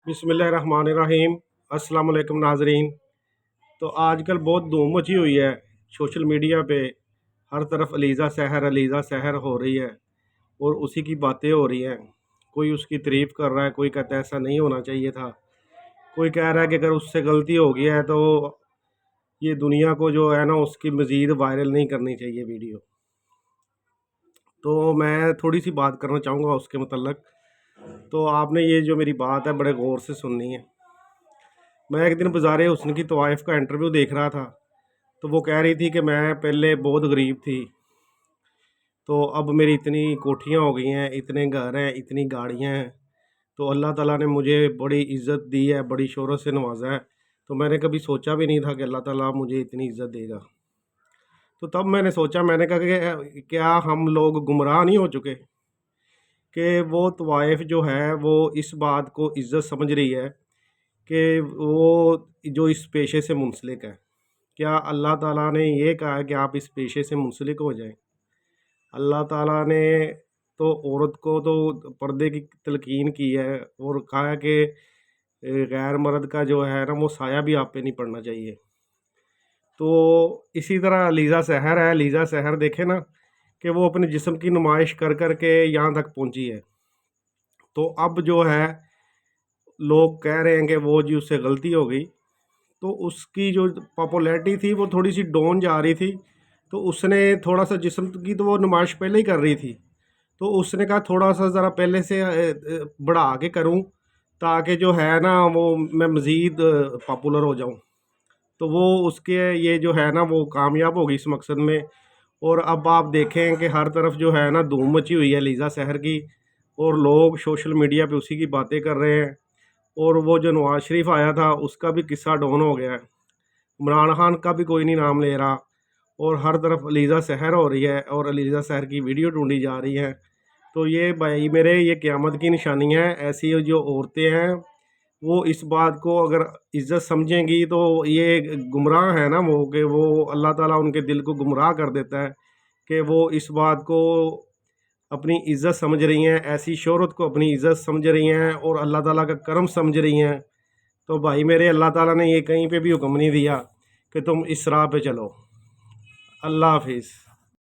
बिस्मिल्लाहिर्रहमानिर्रहीम। अस्सलाम वालेकुम नाजरीन। तो आजकल बहुत धूम मची हुई है सोशल मीडिया पे। हर तरफ अलीज़ा सहर हो रही है और उसी की बातें हो रही हैं। कोई उसकी तारीफ़ कर रहा है, कोई कहता है ऐसा नहीं होना चाहिए था, कोई कह रहा है कि अगर उससे गलती हो गई है तो ये दुनिया को जो है ना उसकी मज़ीद वायरल नहीं करनी चाहिए वीडियो। तो मैं थोड़ी सी बात करना चाहूँगा उसके मतलब। तो आपने ये जो मेरी बात है बड़े गौर से सुननी है। मैं एक दिन बाज़ार हुस्न की तवाइफ़ का इंटरव्यू देख रहा था, तो वो कह रही थी कि मैं पहले बहुत गरीब थी, तो अब मेरी इतनी कोठियाँ हो गई हैं, इतने घर हैं, इतनी गाड़ियाँ हैं, तो अल्लाह ताला ने मुझे बड़ी इज़्ज़त दी है, बड़ी शोहरत से नवाजा है। तो मैंने कभी सोचा भी नहीं था कि अल्लाह ताला मुझे इतनी इज़्ज़त देगा। तो तब मैंने सोचा, मैंने कहा कि क्या हम लोग गुमराह नहीं हो चुके कि वो तवाइफ़ जो है वो इस बात को इज़्ज़त समझ रही है कि वो जो इस पेशे से मुंसलिक है। क्या अल्लाह ताला ने ये कहा है कि आप इस पेशे से मुंसलिक हो जाएं? अल्लाह ताला ने तो औरत को तो पर्दे की तलकीन की है और कहा है कि गैर मर्द का जो है ना वो साया भी आप पे नहीं पड़ना चाहिए। तो इसी तरह लीज़ा सहर है, लीज़ा सहर देखे ना कि वो अपने जिस्म की नुमाइश कर कर के यहाँ तक पहुँची है। तो अब जो है लोग कह रहे हैं कि वो जी उससे गलती हो गई, तो उसकी जो पॉपुलैरिटी थी वो थोड़ी सी डाउन जा रही थी। तो उसने थोड़ा सा जिस्म की तो वो नुमाइश पहले ही कर रही थी, तो उसने कहा थोड़ा सा ज़रा पहले से बढ़ा के करूं ताकि जो है ना वो मैं मज़ीद पॉपुलर हो जाऊं। तो वो उसके ये जो है ना वो कामयाब हो गई इस मकसद में। और अब आप देखें कि हर तरफ जो है ना धूम मची हुई है लीज़ा सहर की, और लोग सोशल मीडिया पे उसी की बातें कर रहे हैं। और वो जो नवाज शरीफ आया था उसका भी किस्सा डाउन हो गया है, इमरान खान का भी कोई नहीं नाम ले रहा, और हर तरफ अलीज़ा सहर हो रही है और अलीज़ा सहर की वीडियो ढूंढी जा रही है। तो ये भाई मेरे ये क़यामत की निशानी है। ऐसी जो औरतें हैं वो इस बात को अगर इज़्ज़त समझेंगी तो ये गुमराह है ना वो, कि वो अल्लाह ताला उनके दिल को गुमराह कर देता है कि वो इस बात को अपनी इज़्ज़त समझ रही हैं, ऐसी शोहरत को अपनी इज़्ज़त समझ रही हैं और अल्लाह ताला का करम समझ रही हैं। तो भाई मेरे अल्लाह ताला ने ये कहीं पे भी हुक्म नहीं दिया कि तुम इस राह पे चलो। अल्लाह हाफिज़।